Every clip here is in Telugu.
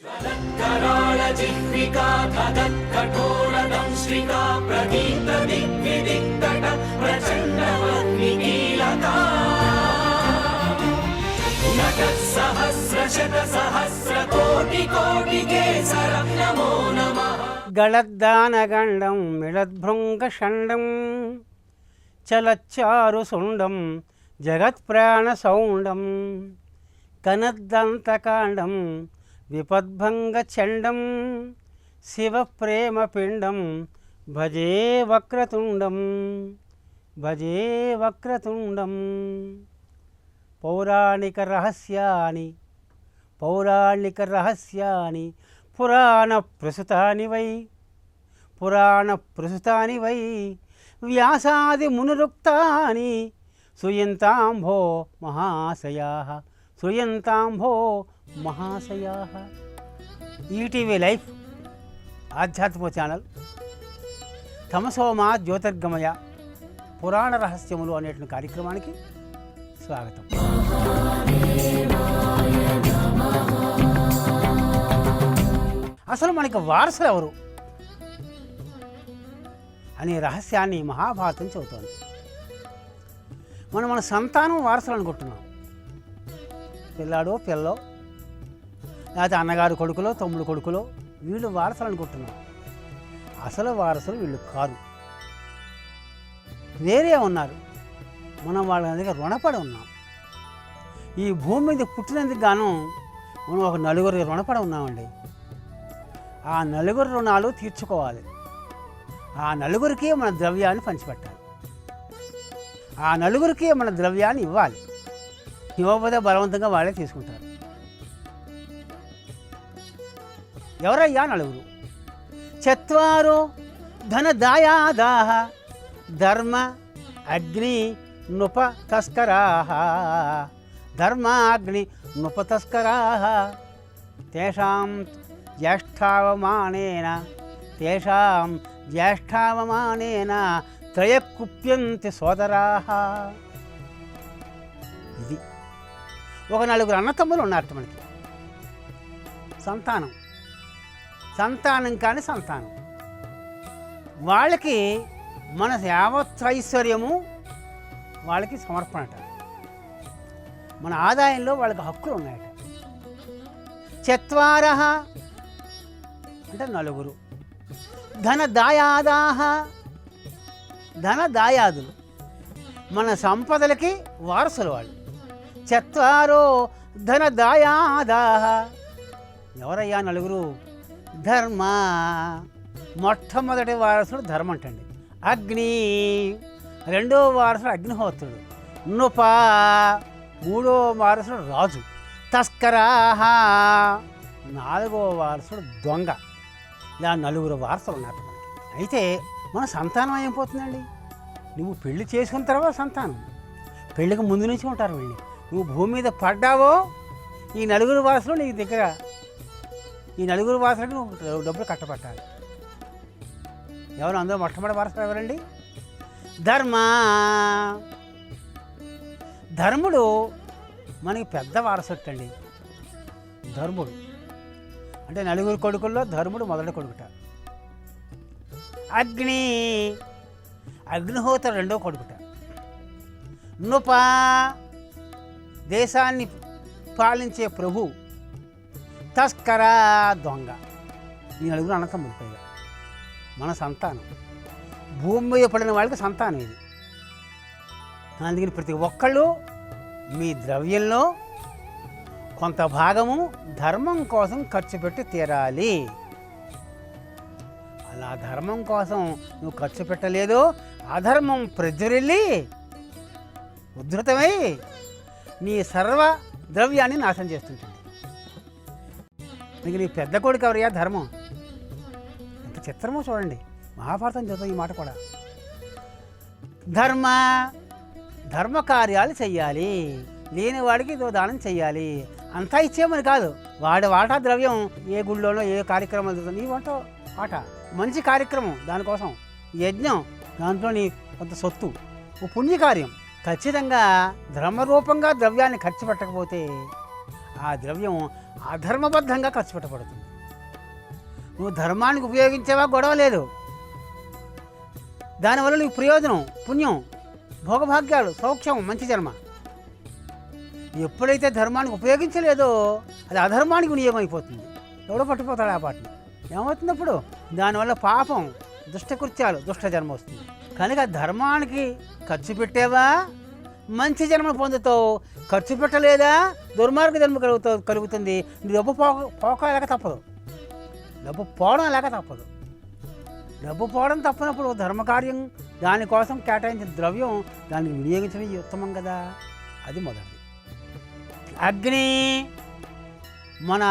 ज्वलत्कराळजिह्विका तदत्कठोरदंश्रिका प्रदीप्तदिग्विदिक्तट प्रचण्डवह्निकीलका नटःसहस्रशतसहस्रकोटिकोटिकेसरं नमो नमः। गलद्दानगण्डं मिळद्भृङ्गषण्डं चलच्चारुसुण्डं जगत्प्राणसौण्डं कनद्दन्तकाण्डं विपद्भङ्गचण्डं शिवप्रेमपिण्डं भजे वक्रतुण्डं भजे वक्रतुण्डं। पौराणिकरहस्यानि पुराणप्रसुतानि वै व्यासादिमुनिरुक्तानि श्रूयन्ताम्भो महाशयाः। ఈటీవీ లైఫ్ ఆధ్యాత్మిక ఛానల్ తమసోమా జ్యోతిర్గమయ పురాణ రహస్యములు అనేటువంటి కార్యక్రమానికి స్వాగతం. అసలు మనకి వారసులు ఎవరు అనే రహస్యాన్ని మహాభారతం చెబుతోంది. మన సంతానం వారసులు అనుకుంటున్నాం. పిల్లాడో పిల్లో లేకపోతే అన్నగారు కొడుకులో తమ్ముడు కొడుకులో వీళ్ళు వారసులు అనుకుంటున్నాం. అసలు వారసులు వీళ్ళు కారు, వేరే ఉన్నారు. మనం వాళ్ళ దగ్గర రుణపడి ఉన్నాం. ఈ భూమి మీద పుట్టినందుకు గాను మనం ఒక నలుగురు రుణపడి ఉన్నామండి. ఆ నలుగురు రుణాలు తీర్చుకోవాలి. ఆ నలుగురికి మన ద్రవ్యాన్ని పంచిపెట్టాలి. ఆ నలుగురికి మన ద్రవ్యాన్ని ఇవ్వాలి. ఇవ్వకపోతే బలవంతంగా వాళ్ళే తీసుకుంటారు. ఎవరయ్యా నలుగురు? చత్వారో ధనదాయాదాః ధర్మ అగ్ని నృప తస్కరాః ధర్మాగ్ని నృప తస్కరాః తేషాం జ్యేష్ఠావమానేన త్రయకుప్యంతి సోదరాః. ఇది ఒక నలుగురు అన్నతమ్ములు ఉన్నారట మనకి. సంతానం కానీ సంతానం వాళ్ళకి మన యావత్తైశ్వర్యము వాళ్ళకి సమర్పణట. మన ఆదాయంలో వాళ్ళకి హక్కులు ఉన్నాయట. చత్వారః అంటే నలుగురు. ధనదాయాదులు మన సంపదలకి వారసులు వాళ్ళు. చత్వారో ధనదాయాదాః. ఎవరయ్యా నలుగురు? ధర్మ, మొట్టమొదటి వారసుడు ధర్మ అంటండి. అగ్ని, రెండో వారసుడు అగ్నిహోత్రుడు. నృప, మూడో వారసుడు రాజు. తస్కరాహ, నాలుగో వారసుడు దొంగ. ఇలా నలుగురు వారసులు ఉన్నారు మనకి. అయితే మన సంతానం అయిపోతుందండి. నువ్వు పెళ్లి చేసుకున్న తర్వాత సంతానం, పెళ్ళికి ముందు నుంచి ఉంటారు వీళ్ళు. నువ్వు భూమి మీద పడ్డావో ఈ నలుగురు వారసులు నీ దగ్గర, ఈ నలుగురు వారసులకు నువ్వు డబ్బులు కట్టబట్టాలి. ఎవరు అందులో మొట్టమొదటి వారసులు ఎవరండి? ధర్ముడు మనకి పెద్ద వారసొట్టండి. ధర్ముడు అంటే నలుగురు కొడుకుల్లో ధర్ముడు మొదటి కొడుకుట. అగ్నిహోత్ర రెండో కొడుకుట. నృప, దేశాన్ని పాలించే ప్రభు. తస్కర, దొంగ. ఈ నలుగురు అన్నతమ్ములు. పైగా మన సంతానం, భూమి మీద పడిన వాళ్ళకి సంతానం ఇది. అందుకని ప్రతి ఒక్కళ్ళు మీ ద్రవ్యంలో కొంత భాగము ధర్మం కోసం ఖర్చు పెట్టి తీరాలి. అలా ధర్మం కోసం నువ్వు ఖర్చు పెట్టలేదో అధర్మం ప్రజ్వరిల్లి ఉద్ధృతమై నీ సర్వ ద్రవ్యాన్ని నాశనం చేస్తుంటుంది. నీకు నీ పెద్ద కొడుకు ఎవరయ్యా? ధర్మం. ఎంత చిత్రమో చూడండి. మహాభారతం చదువుతాం ఈ మాట కూడా. ధర్మ కార్యాలు చెయ్యాలి. లేని వాడికి ఇదో దానం చెయ్యాలి. అంతా ఇచ్చేమని కాదు. వాడి వాటా ద్రవ్యం ఏ గుళ్ళోనో ఏ కార్యక్రమాలు జరుగుతుంది, నీ వాట మంచి కార్యక్రమం, దానికోసం యజ్ఞం, దాంట్లో నీ కొంత సొత్తు, ఓ పుణ్యకార్యం. ఖచ్చితంగా ధర్మరూపంగా ద్రవ్యాన్ని ఖర్చు పెట్టకపోతే ఆ ద్రవ్యం అధర్మబద్ధంగా ఖర్చు పెట్టబడుతుంది. నువ్వు ధర్మానికి ఉపయోగించేవా గొడవ లేదు, దానివల్ల నీకు ప్రయోజనం, పుణ్యం, భోగభాగ్యాలు, సౌఖ్యం, మంచి జన్మ. ఎప్పుడైతే ధర్మానికి ఉపయోగించలేదో అది అధర్మానికి వినియోగం అయిపోతుంది. ఎవడో పట్టుకుపోతాడు ఆ పాటని. ఏమవుతుంది అప్పుడు? దానివల్ల పాపం, దుష్టకృత్యాలు, దుష్ట జన్మ వస్తుంది. కనుక ధర్మానికి ఖర్చు పెట్టేవా మంచి జన్మ పొందుతావు, ఖర్చు పెట్టలేదా దుర్మార్గ జన్మ కలుగుతుంది. డబ్బు పోక తప్పదు, డబ్బు పోవడం లేక తప్పదు. డబ్బు పోవడం తప్పనప్పుడు ధర్మకార్యం దానికోసం కేటాయించిన ద్రవ్యం దానికి వినియోగించడం ఉత్తమం కదా. అది మొదటిది. అగ్ని, మన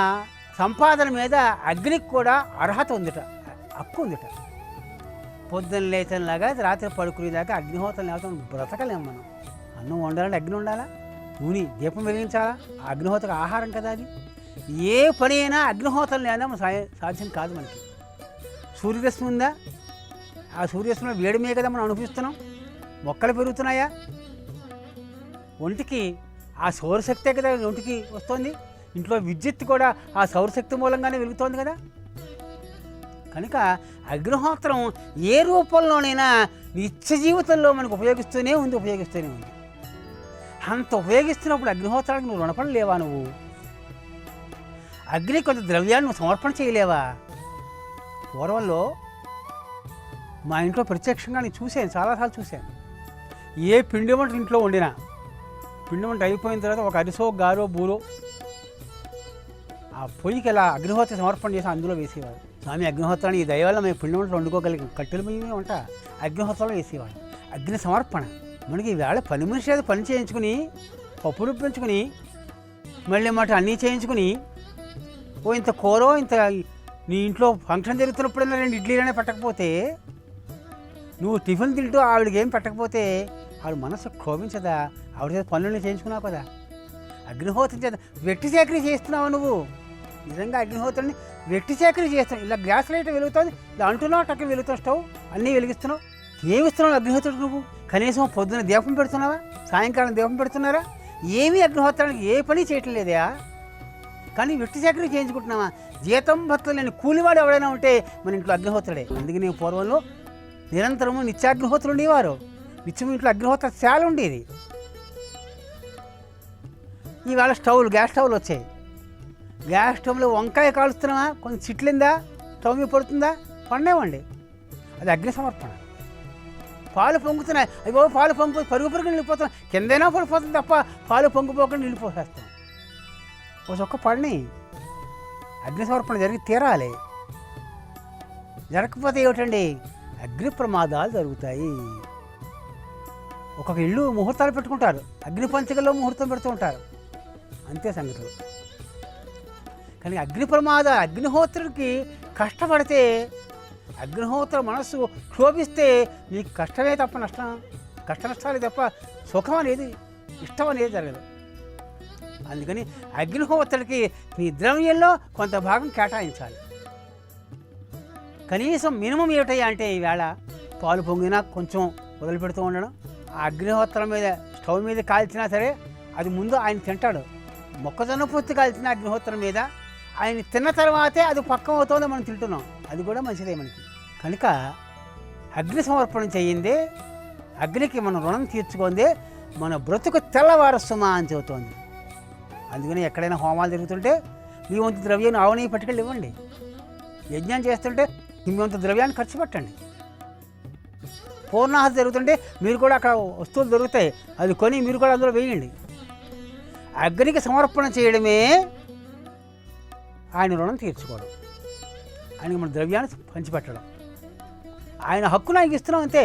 సంపాదన మీద అగ్నికి కూడా అర్హత ఉందిట, హక్కు ఉందిట. పొద్దున్న లేచనలాగా రాత్రి పడుకునేదాకా అగ్నిహోత్రం లేకపోతే బ్రతకలేము మనం. అన్నం వండాలంటే అగ్ని ఉండాలా, నూనె దీపం వెలిగించాలా, ఆ అగ్నిహోత్రం ఆహారం కదా అది. ఏ పని అయినా అగ్నిహోత్రం లేదా సాధ్యం కాదు మనకి. సూర్యరశ్మి ఉందా, ఆ సూర్యరశ్మిలో వేడిమే కదా మనం అనుభవిస్తున్నాం. మొక్కలు పెరుగుతున్నాయా, ఒంటికి ఆ సౌరశక్తే కదా ఒంటికి వస్తుంది. ఇంట్లో విద్యుత్ కూడా ఆ సౌరశక్తి మూలంగానే వెలుగుతోంది కదా. కనుక అగ్నిహోత్రం ఏ రూపంలోనైనా నిత్య జీవితంలో మనకు ఉపయోగిస్తూనే ఉంది. అంత ఉపయోగిస్తున్నప్పుడు అగ్నిహోత్రానికి నువ్వు రుణపడలేవా? నువ్వు అగ్ని కొంత ద్రవ్యాన్ని నువ్వు సమర్పణ చేయలేవా? పూర్వంలో మా ఇంట్లో ప్రత్యక్షంగా నేను చూశాను, చాలాసార్లు చూశాను. ఏ పిండి వంట ఇంట్లో వండినా పిండి వంట అయిపోయిన తర్వాత ఒక అరిసో, గారో, బూరో ఆ పొయ్యికి ఇలా అగ్నిహోత్ర సమర్పణ చేసి అందులో వేసేవాడు. స్వామి అగ్నిహోత్రాన్ని ఈ దయవల్ల మేము పిండి వంటలు వండుకోగలిగాం, కట్టెల పొయ్యి వంట అగ్నిహోత్రంలో వేసేవాడు. అగ్ని సమర్పణ. మనకి ఈవేళ పని మనిషి అది పని చేయించుకుని, పప్పు రుబ్బించుకుని, మళ్ళీ మాట అన్నీ చేయించుకుని, ఇంత కూరో ఇంత నీ ఇంట్లో ఫంక్షన్ జరుగుతున్నప్పుడైనా 2 ఇడ్లీలనే పెట్టకపోతే, నువ్వు టిఫిన్ తింటూ ఆవిడకి ఏం పెట్టకపోతే ఆవిడ మనసు క్షోభించదా? ఆవిడ చేత పనులను చేయించుకున్నావు కదా. అగ్నిహోత్రం చేత వెట్టి సేకరీ చేస్తున్నావు నువ్వు. నిజంగా అగ్నిహోత్రాన్ని వెట్టి సేకరీ చేస్తున్నావు. ఇలా గ్యాస్ లైట్ వెలుగుతుంది, ఇలా అంటున్నావు, టక్కి వెలుగుతావు, స్టవ్ అన్నీ వెలిగిస్తున్నావు. ఏమిస్తున్నావు అగ్నిహోత్రుడు నువ్వు? కనీసం పొద్దున దీపం పెడుతున్నావా? సాయంకాలం దీపం పెడుతున్నారా? ఏమీ అగ్నిహోత్రానికి ఏ పని చేయటం లేదా? కానీ వెట్టి సేకరీ చేయించుకుంటున్నావా? జీతం భర్తలు లేని కూలివాడు ఎవడైనా ఉంటే మన ఇంట్లో అగ్నిహోత్రుడే. అందుకే నేను పూర్వంలో నిరంతరము నిత్యాగ్నిహోత్రులు ఉండేవారు. నిత్యం ఇంట్లో అగ్నిహోత్ర చాలా ఉండేది. ఈవేళ స్టవ్లు, గ్యాస్ స్టవ్లు వచ్చాయి. గ్యాస్ స్టవ్లో వంకాయ కాలుస్తున్నావా? కొంచెం చిట్లిందా, స్టవ్ మీద పడుతుందా? పండేవండి, అది అగ్ని సమర్పణ. పాలు పొంగుతున్నాయి, అయ్యో పాలు పొంగు పరుగు నిలిపోతున్నాయి, కిందైనా పడిపోతుంది తప్ప పాలు పొంగిపోకుండా నిలిపోసేస్తాం. ఒక చొక్క పడిని అగ్ని సమర్పణ జరిగి తీరాలి. జరగకపోతే ఏమిటండి? అగ్ని ప్రమాదాలు జరుగుతాయి. ఒక్కొక్క ఇల్లు ముహూర్తాలు పెట్టుకుంటారు, అగ్ని పంచకల్లో ముహూర్తం పెడుతూ ఉంటారు, అంతే సంగతులు. కానీ అగ్ని ప్రమాద అగ్నిహోత్రుడికి కష్టపడితే, అగ్నిహోత్ర మనస్సు క్షోభిస్తే నీకు కష్టమే తప్ప కష్ట నష్టాలే తప్ప సుఖం అనేది, ఇష్టం అనేది జరగదు. అందుకని అగ్నిహోత్రుడికి నీ ద్రవ్యంలో కొంత భాగం కేటాయించాలి. కనీసం మినిమం ఏమిటయ్యా అంటే, ఈవేళ పాలు పొంగినా కొంచెం వదిలిపెడుతూ ఉండడం. ఆ అగ్నిహోత్రం మీద స్టవ్ మీద కాల్చినా సరే అది ముందు ఆయన తింటాడు. మొక్కజొన్న పొత్తి కాల్చిన అగ్నిహోత్రం మీద ఆయన తిన్న తర్వాతే అది పక్కన అవుతుందో మనం తింటున్నాం. అది కూడా మంచిదే మనకి. కనుక అగ్ని సమర్పణ చెయ్యిందే, అగ్నికి మనం రుణం తీర్చుకుందే మన బ్రతుకు తెల్లవారస్తుమా అని చెబుతోంది. అందుకని ఎక్కడైనా హోమాలు జరుగుతుంటే మీ వంతు ద్రవ్యాన్ని ఆవుని పట్టుకెళ్ళి ఇవ్వండి. యజ్ఞం చేస్తుంటే మీ వంతు ద్రవ్యాన్ని ఖర్చు పెట్టండి. పూర్ణాహతి జరుగుతుంటే మీరు కూడా అక్కడ వస్తువులు దొరుకుతాయి, అది కొని మీరు కూడా అందులో వేయండి. అగ్నికి సమర్పణ చేయడమే ఆయన రుణం తీర్చుకోవడం, ఆయనకి మన ద్రవ్యాన్ని పంచిపెట్టడం. ఆయన హక్కును ఆయనకి ఇస్తున్నాం అంతే,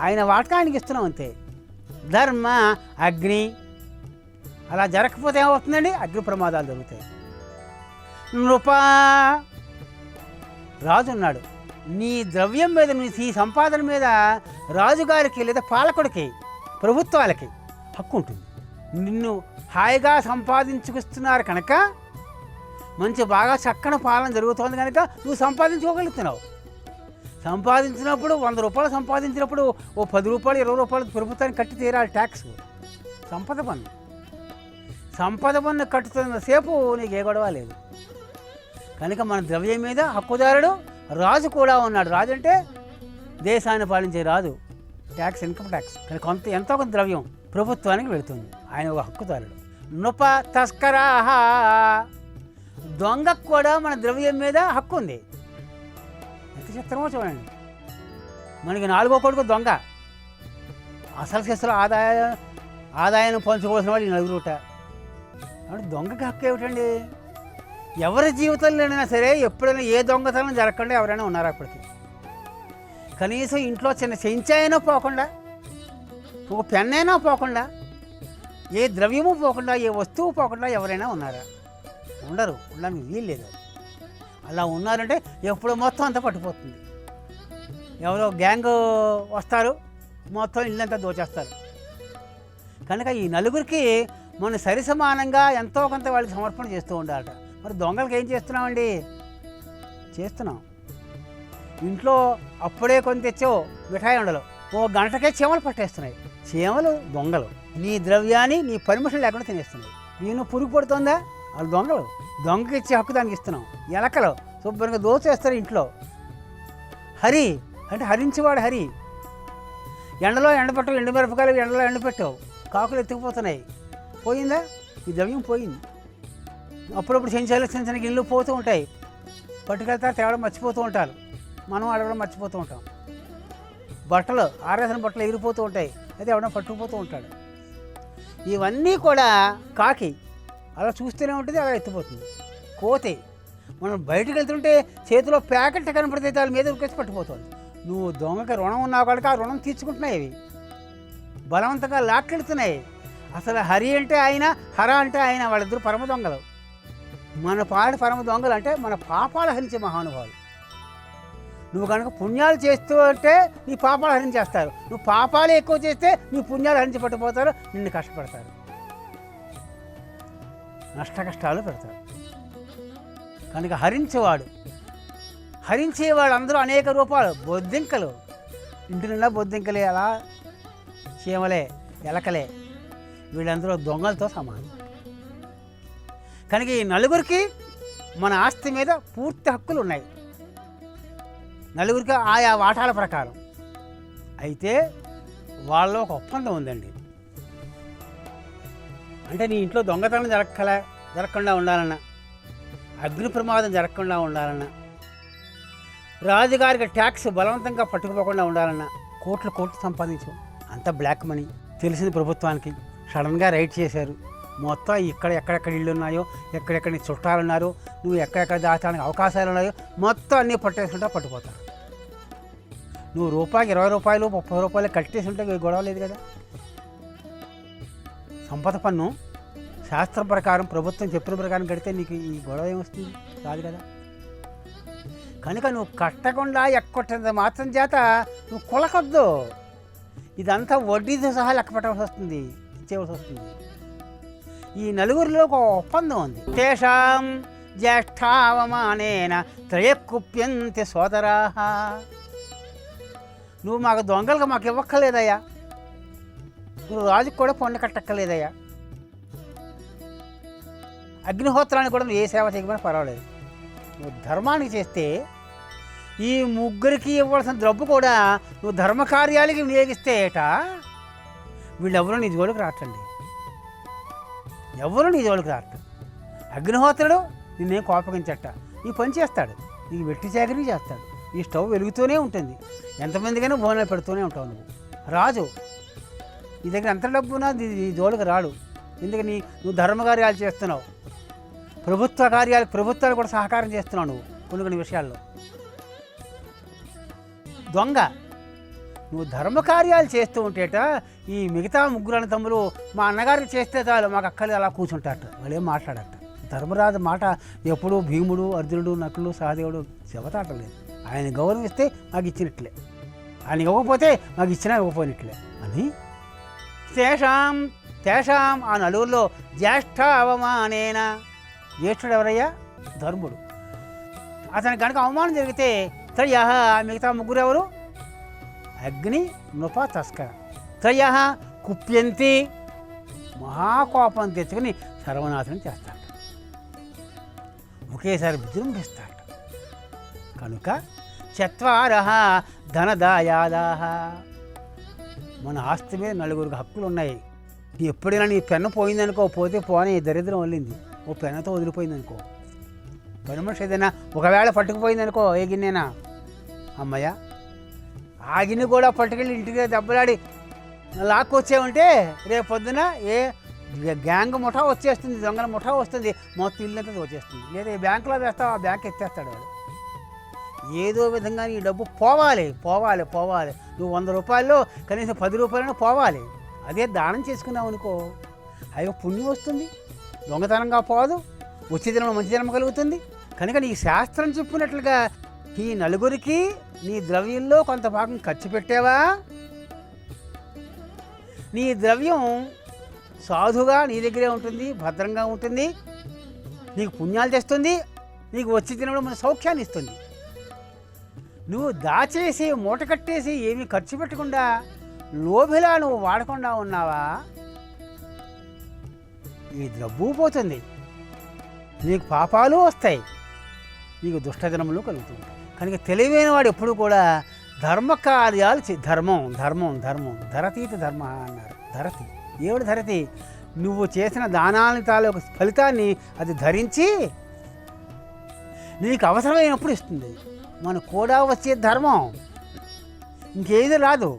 ఆయన వాటా ఆయనకి ఇస్తున్నాం అంతే. ధర్మ అగ్ని అలా జరగకపోతే ఏమవుతుందండి? అగ్ని ప్రమాదాలు జరుగుతాయి. నృపా, రాజు ఉన్నాడు, నీ ద్రవ్యం మీద, నీ సంపాదన మీద రాజుగారికి లేదా పాలకుడికి, ప్రభుత్వాలకి హక్కు ఉంటుంది. నిన్ను హాయిగా సంపాదించుకొస్తున్నారు కనుక, మంచి బాగా చక్కని పాలన జరుగుతోంది కనుక నువ్వు సంపాదించుకోగలుగుతున్నావు. సంపాదించినప్పుడు 100 రూపాయలు సంపాదించినప్పుడు ఓ 10 రూపాయలు 20 రూపాయలు ప్రభుత్వానికి కట్టి తీరాలి ట్యాక్స్, సంపద పన్ను. సంపద పన్ను కట్టుతున్నసేపు నీకు ఏ గొడవ లేదు. కనుక మన ద్రవ్యం మీద హక్కుదారుడు రాజు కూడా ఉన్నాడు. రాజు అంటే దేశాన్ని పాలించే రాజు, ట్యాక్స్, ఇన్కమ్ ట్యాక్స్. కానీ ఎంతో కొంత ద్రవ్యం ప్రభుత్వానికి వెళుతుంది. ఆయన ఒక హక్కుదారుడు. నృప తస్కరాహ, దొంగకు కూడా మన ద్రవ్యం మీద హక్కు ఉంది. ఎంత చిత్రమో చూడండి. మనకి 4వ కొడుకు దొంగ, అసలు కేసులో ఆదాయాన్ని పంచుకోవాల్సిన వాడు ఈ నలుగురుట. కాబట్టి దొంగకి హక్కు ఏమిటండి? ఎవరి జీవితంలోనైనా సరే ఎప్పుడైనా ఏ దొంగతనం జరగకుండా ఎవరైనా ఉన్నారా? అప్పటికి కనీసం ఇంట్లో చిన్న చెంచాయినా పోకుండా, ఒక పెన్నైనా పోకుండా, ఏ ద్రవ్యము పోకుండా, ఏ వస్తువు పోకుండా ఎవరైనా ఉన్నారా? ఉండరు. ఉండడానికి వీలు లేదు. అలా ఉన్నారంటే ఎప్పుడో మొత్తం అంతా పట్టుకుపోతుంది. ఎవరో గ్యాంగ్ వస్తారు, మొత్తం ఇల్లంతా దోచేస్తారు. కనుక ఈ నలుగురికి మనం సరిసమానంగా ఎంతో కొంత వాళ్ళకి సమర్పణ చేస్తూ ఉండాలట. మరి దొంగలకి ఏం చేస్తున్నామండి? చేస్తున్నాం. ఇంట్లో అప్పుడే కొని తెచ్చో మిఠాయి ఉండలు ఓ గంటకే చీమలు పట్టేస్తున్నాయి. చీమలు దొంగలు. నీ ద్రవ్యాన్ని నీ పర్మిషన్ లేకుండా తినేస్తున్నాయి. నేను పురుగు పడుతుందా? వాళ్ళు దొంగలు. దొంగకి ఇచ్చే హక్కు దానికి ఇస్తున్నాం. ఎలకలు శుభ్రంగా దోచేస్తారు ఇంట్లో. హరి అంటే హరించేవాడు హరి. ఎండలో ఎండపెట్టవు, ఎండు మిరపకాయలు ఎండలో ఎండపెట్టావు, కాకులు ఎత్తుకుపోతున్నాయి. పోయిందా? ఈ ద్రవ్యం పోయింది. అప్పుడప్పుడు చెంచాలు చిన్న చిన్న గిన్నెలు పోతూ ఉంటాయి, పట్టుకెళ్తారు, తేవడం మర్చిపోతూ ఉంటారు. మనం అడగడం మర్చిపోతూ ఉంటాం. బట్టలు ఆరేసిన బట్టలు ఎగిరిపోతూ ఉంటాయి, అయితే ఎవడో పట్టుకుపోతూ ఉంటాడు. ఇవన్నీ కూడా కాకి అలా చూస్తూనే ఉంటుంది, అలా ఎత్తిపోతుంది. కోతి మనం బయటకు వెళ్తుంటే చేతిలో ప్యాకెట్ కనపడితే దాని మీద ఉరికేసి పట్టుకుపోతుంది. నువ్వు దొంగకి రుణం ఉన్నావు కనుక ఆ రుణం తీర్చుకుంటున్నాయి. ఇవి బలవంతంగా లాక్కెళ్తున్నాయి. అసలు హరి అంటే ఆయన, హర అంటే ఆయన, వాళ్ళిద్దరు పరమ దొంగలు. మన పాడి పరమ దొంగలు అంటే మన పాపాలు హరించే మహానుభావులు. నువ్వు కనుక పుణ్యాలు చేస్తూ అంటే నీ పాపాలు హరించేస్తారు. నువ్వు పాపాలు ఎక్కువ చేస్తే నీ పుణ్యాలు హరించి పట్టుకుపోతారు, నిన్ను కష్టపడతారు, కష్టాలు పెడతారు. కనుక హరించేవాడు అందరూ అనేక రూపాలు. బొద్దింకలు, ఇంటి నిండా బొద్దింకలే, అలా చీమలే, ఎలకలే, వీళ్ళందరూ దొంగలతో సమానం. కనుక ఈ నలుగురికి మన ఆస్తి మీద పూర్తి హక్కులు ఉన్నాయి, నలుగురికి ఆయా వాటాల ప్రకారం. అయితే వాళ్ళలో ఒక ఒప్పందం ఉందండి. అంటే నీ ఇంట్లో దొంగతనం జరగకుండా ఉండాలన్నా, అగ్ని ప్రమాదం జరగకుండా ఉండాలన్నా, రాజుగారికి ట్యాక్స్ బలవంతంగా పట్టుకుపోకుండా ఉండాలన్నా, కోట్లు సంపాదించు, అంత బ్లాక్ మనీ తెలిసింది ప్రభుత్వానికి. సడన్గా రైడ్ చేశారు, మొత్తం ఎక్కడెక్కడ ఇళ్ళు ఉన్నాయో, ఎక్కడెక్కడ నీ చుట్టాలు ఉన్నారో, నువ్వు ఎక్కడెక్కడ దాచడానికి అవకాశాలు ఉన్నాయో మొత్తం అన్నీ పట్టేసుకుంటా పట్టుకుపోతారు. నువ్వు రూపాయికి 20 రూపాయలు 30 రూపాయలు కట్టేసి ఉంటే గొడవ లేదు కదా. సంపద పన్ను శాస్త్రం ప్రకారం, ప్రభుత్వం చెప్పిన ప్రకారం కడితే నీకు ఈ గొడవ ఏమొస్తుంది? కాదు కదా. కనుక నువ్వు కట్టకుండా ఎక్కొట్టేంత మాత్రం చేత నువ్వు కొలకొద్దు. ఇదంతా వడ్డీతో సహా లెక్క పెట్టవలసి వస్తుంది, ఇచ్చేవలసి వస్తుంది. ఈ నలుగురిలో ఒక ఒప్పందం ఉంది. తేషాం జ్యేష్ఠావమానేన త్రయకుప్యంతి సోదరాః. నువ్వు మాకు దొంగలుగా మాకు ఇవ్వక్కర్లేదయ్యా, నువ్వు రాజుకు కూడా పన్ను కట్టక్కర్లేదయ్యా, అగ్నిహోత్రానికి కూడా నువ్వు ఏ సేవ చేయకపోయినా పర్వాలేదు, నువ్వు ధర్మానికి చేస్తే ఈ ముగ్గురికి ఇవ్వాల్సిన డబ్బు కూడా నువ్వు ధర్మకార్యాలకి వినియోగిస్తేట వీళ్ళెవరూ నీ జోలికి రావట్ండి, ఎవరు నీ జోలికి రావట్లేదు. అగ్నిహోత్రుడు నిన్నేం కోపగించట, నీ పని చేస్తాడు, నీకు వెట్టి చాకరీ చేస్తాడు, ఈ స్టవ్ వెలుగుతూనే ఉంటుంది, ఎంతమందికైనా భోజనాలు పెడుతూనే ఉంటావు. నువ్వు రాజు, నీ దగ్గర ఎంత డబ్బున్నా నీ జోలికి రాడు. ఎందుకని? నువ్వు ధర్మకార్యాలు చేస్తున్నావు, ప్రభుత్వాలు కూడా సహకారం చేస్తున్నావు నువ్వు కొన్ని విషయాల్లో. దొంగ, నువ్వు ధర్మకార్యాలు చేస్తూ ఉంటేట ఈ మిగతా ముగ్గురు తమ్ములు మా అన్నగారికి చేస్తే చాలు, మాకు అక్కలు అలా కూర్చుంటారట, వాళ్ళు ఏం మాట్లాడట. ధర్మరాజు మాట ఎప్పుడూ భీముడు, అర్జునుడు, నకులు, సహదేవుడు చెబతాటలేదు. ఆయన గౌరవిస్తే మాకు ఇచ్చినట్లే, ఆయన ఇవ్వకపోతే మాకు ఇచ్చినా ఇవ్వకపోయినట్లే అని. తేషాం ఆ నలుగురిలో జ్యేష్ఠ అవమానేన, జ్యేష్ఠుడు ఎవరయ్యా? ధర్ముడు. అతనికి కనుక అవమానం జరిగితే త్రయః, మిగతా ముగ్గురు ఎవరు? అగ్ని, నృప, తస్కర. త్రయః కుప్యంతి, మహాకోపం తెచ్చుకొని సర్వనాశనం చేస్తాడు, ఒకేసారి విజృంభిస్తాడు. కనుక చత్వారః ధనదాయాదాః, మన ఆస్తి మీద నలుగురికి హక్కులు ఉన్నాయి. ఎప్పుడైనా నీ పెన్ను పోయిందనుకో, పోతే పోనీ దరిద్రం వల్లింది, ఓ పెన్నుతో వదిలిపోయిందనుకో, పని మనిషి ఏదైనా ఒకవేళ పట్టుకుపోయిందనుకో, ఏ గిన్నెనా, అమ్మయ్య ఆ గిన్నె కూడా పట్టుకెళ్ళి ఇంటికి దెబ్బలాడి లాక్కొచ్చేవంటే రేపు పొద్దున ఏ గ్యాంగ్ ముఠా వచ్చేస్తుంది, దొంగల ముఠా వస్తుంది, మొత్తం ఇల్లంతా వచ్చేస్తుంది. లేదా ఏ బ్యాంకులో వేస్తావు, ఆ బ్యాంక్ ఎత్తేస్తాడు వాడు. ఏదో విధంగా నీ డబ్బు పోవాలి పోవాలి పోవాలి. నువ్వు 100 రూపాయల్లో కనీసం 10 రూపాయలైనా పోవాలి. అదే దానం చేసుకున్నావు అనుకో, అయ్యో పుణ్యం వస్తుంది, దొంగతనంగా పోదు, వచ్చే జన్మ మంచి జన్మ కలుగుతుంది. కనుక నీ శాస్త్రం చెప్పినట్లుగా ఈ నలుగురికి నీ ద్రవ్యంలో కొంత భాగం ఖర్చు పెట్టావా, నీ ద్రవ్యం సాధుగా నీ దగ్గరే ఉంటుంది, భద్రంగా ఉంటుంది, నీకు పుణ్యాలు తెస్తుంది, నీకు వచ్చే జన్మలో మన సౌఖ్యాన్ని ఇస్తుంది. నువ్వు దాచేసి మూట కట్టేసి ఏమీ ఖర్చు పెట్టకుండా లోభిలా నువ్వు వాడకుండా ఉన్నావా, ఈ డబ్బు పోతుంది, నీకు పాపాలు వస్తాయి, నీకు దుష్టజనములు కలుగుతుంది. కనుక తెలివైన వాడు ఎప్పుడు కూడా ధర్మ కార్యాలు ధర్మం ధర్మం ధర్మం ధరతీతి ధర్మ అన్నారు. ధరతి ఏమిటి ధరతి? నువ్వు చేసిన దానాల తాలూకు ఫలితాన్ని అది ధరించి నీకు అవసరమైనప్పుడు ఇస్తుంది. మన కూడా వచ్చే ధర్మం ఇంకేది రాదు.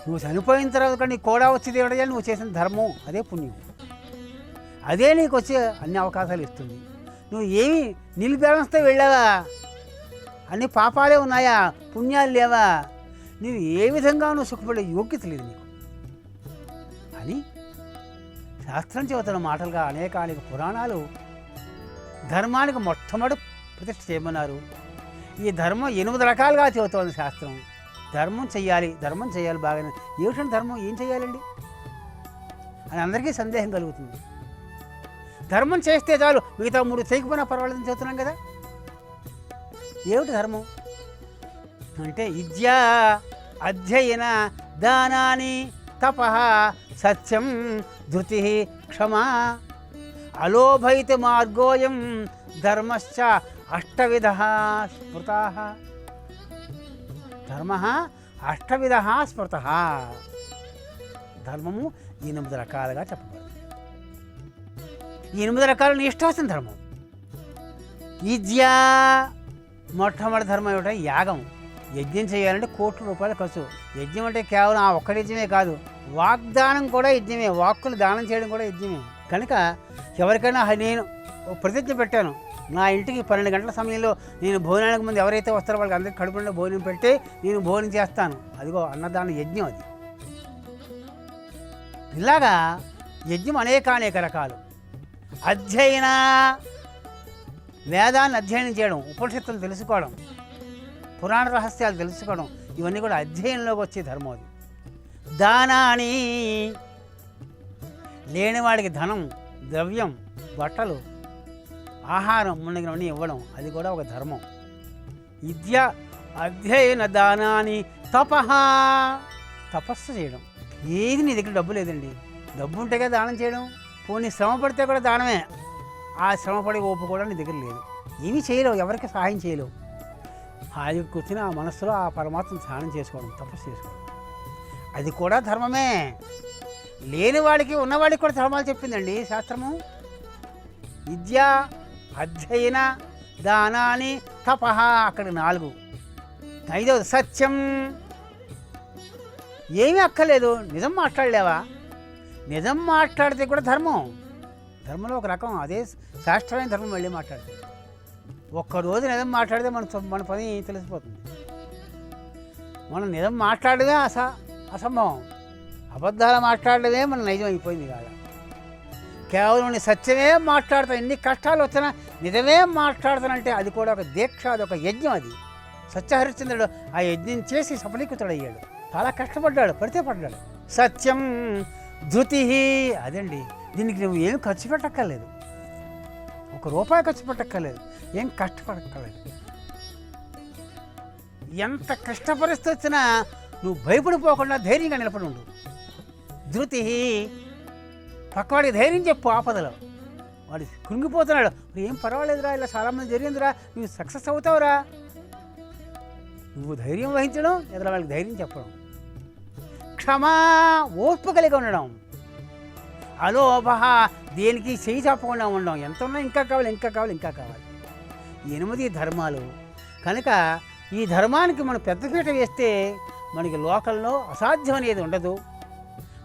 నువ్వు చనిపోయిన తర్వాత నీ కూడా వచ్చేది ఏమిటో నువ్వు చేసిన ధర్మం, అదే పుణ్యం, అదే నీకు వచ్చే అన్ని అవకాశాలు ఇస్తుంది. నువ్వు ఏమి నిలిపేస్తే వెళ్ళావా, అన్ని పాపాలే ఉన్నాయా, పుణ్యాలు లేవా, నువ్వు ఏ విధంగా నువ్వు సుఖపడే యోగ్యత లేదు నీకు అని శాస్త్రం చెబుతున్న మాటలుగా అనేక పురాణాలు ధర్మానికి మొట్టమొదటి ప్రతిష్ఠ చేయమన్నారు. ఈ ధర్మం 8 రకాలుగా చెబుతోంది శాస్త్రం. ధర్మం చెయ్యాలి, ధర్మం చేయాలి, బాగానే. ఏమిటంటే ధర్మం ఏం చేయాలండి అని అందరికీ సందేహం కలుగుతుంది. ధర్మం చేస్తే చాలు, మిగతా 3 చేయకపోయినా పర్వాలేదని చెబుతున్నాం కదా. ఏమిటి ధర్మం అంటే విద్యా అధ్యయన దానాని తపః సత్యం ధృతి క్షమా అలోభైతి మార్గోయం ధర్మశ్చ అష్టవిధః స్మృతః. ధర్మః అష్టవిధః స్మృతః. ధర్మము 8 రకాలుగా చెప్పబడింది. ఈ 8 రకాల నిష్ఠాసిన ధర్మం. విద్యా మొట్టమొదటి ధర్మం ఏమిటో యాగం. యజ్ఞం చేయాలంటే కోట్ల రూపాయలు ఖర్చు. యజ్ఞం అంటే కేవలం ఆ ఒక్కటి యజ్ఞమే కాదు, వాగ్దానం కూడా యజ్ఞమే, వాక్కులు దానం చేయడం కూడా యజ్ఞమే. కనుక ఎవరికైనా నేను ప్రతిజ్ఞ పెట్టాను, నా ఇంటికి 12 గంటల సమయంలో నేను భోజనానికి ముందు ఎవరైతే వస్తారో వాళ్ళకి అందరికీ కడుపులో భోజనం పెట్టి నేను భోజనం చేస్తాను. అదిగో అన్నదాన యజ్ఞం అది. ఇలాగా యజ్ఞం అనేక రకాలు. అధ్యయన, వేదాన్ని అధ్యయనం చేయడం, ఉపనిషత్తులు తెలుసుకోవడం, పురాణ రహస్యాలు తెలుసుకోవడం, ఇవన్నీ కూడా అధ్యయనంలోకి వచ్చే ధర్మం అది. దానాని, లేనివాడికి ధనం, ద్రవ్యం, బట్టలు, ఆహారం మున్నగినవన్నీ ఇవ్వడం, అది కూడా ఒక ధర్మం. విద్య అధ్యయన దానాని తపః, తపస్సు చేయడం. ఏది నీ దగ్గర డబ్బు లేదండి, డబ్బు ఉంటే కదా దానం చేయడం. పోనీ శ్రమ పడితే కూడా దానమే, ఆ శ్రమపడే ఓపు కూడా నీ దగ్గర లేదు, ఏమీ చేయలేవు, ఎవరికి సహాయం చేయలేవు. హాయిగా కూర్చుని ఆ మనస్సులో ఆ పరమాత్మను ధ్యానం చేసుకోవడం, తపస్సు చేసుకోవడం, అది కూడా ధర్మమే. లేనివాడికి ఉన్నవాడికి కూడా ధర్మాలు చెప్పిందండి శాస్త్రము. విద్య అధ్యయన దానాని తపః, అక్కడ 4. 5వది సత్యం. ఏమీ అక్కర్లేదు, నిజం మాట్లాడలేవా, నిజం మాట్లాడితే కూడా ధర్మం. ధర్మంలో ఒక రకం, అదే శాస్త్రమైన ధర్మం. మళ్ళీ మాట్లాడితే ఒక్కరోజు నిజం మాట్లాడితే మన పని తెలిసిపోతుంది. మనం నిజం మాట్లాడమే అసంభవం, అబద్ధాలు మాట్లాడమే మన నిజం అయిపోయింది కాదు. కేవలం సత్యమే మాట్లాడతాను, ఎన్ని కష్టాలు వచ్చినా నిజమే మాట్లాడతానంటే అది కూడా ఒక దీక్ష, అది ఒక యజ్ఞం. అది సత్యహరిశ్చంద్రుడు ఆ యజ్ఞం చేసి సఫలీకృతుడయ్యాడు, చాలా కష్టపడ్డాడు, పడ్డాడు. సత్యం ధృతి, అదండి. దీనికి నువ్వు ఏం ఖర్చు పెట్టక్కర్లేదు, 1 రూపాయి ఖర్చు పెట్టక్కర్లేదు, ఏం కష్టపడక్కర్లేదు. ఎంత కష్ట పరిస్థితి వచ్చినా నువ్వు భయపడిపోకుండా ధైర్యంగా నిలబడి ఉండు. ధృతి పక్కవాడికి ధైర్యం చెప్పు ఆపదలో. వాడు కృంగిపోతున్నాడు, ఏం పర్వాలేదురా, ఇలా చాలామంది జరిగిందిరా, నువ్వు సక్సెస్ అవుతావురా. నువ్వు ధైర్యం వహించడం, ఎదురు వాళ్ళకి ధైర్యం చెప్పడం. క్షమా, ఓర్పు కలిగి ఉండడం. అలోభ, దేనికి చేయి చెప్పకుండా ఉండడం. ఎంత ఉన్నా ఇంకా కావాలి, ఇంకా కావాలి, ఇంకా కావాలి. 8 ధర్మాలు కనుక ఈ ధర్మానికి మనం పెద్దపీట వేస్తే మనకి లోకంలో అసాధ్యం అనేది ఉండదు.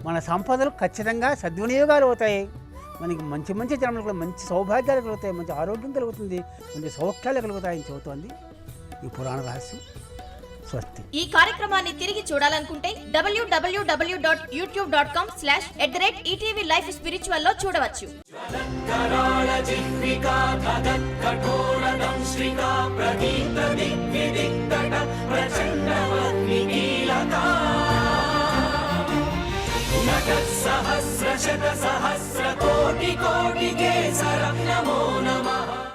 మన సంపదలు ఖచ్చితంగా సద్వినియోగాలు అవుతాయి. మనకి మంచి మంచి జన్మలు కూడా మంచి సౌభాగ్యాలు కలుగుతాయి, మంచి ఆరోగ్యం కలుగుతుంది, మంచి సౌఖ్యాలు కలుగుతాయని చెబుతోంది ఈ పురాణ రహస్యం. స్వస్తి. ఈ కార్యక్రమాన్ని తిరిగి చూడాలనుకుంటే www.youtube.com/@ETV Life Spiritual లో చూడవచ్చు. कराळ जिह्विका कठोरदंश्रिका प्रदीप्त दिग्विदिक्तट प्रचण्डवह्निकीलका नटः सहस्रशतसहस्रकोटिकोटिकेसर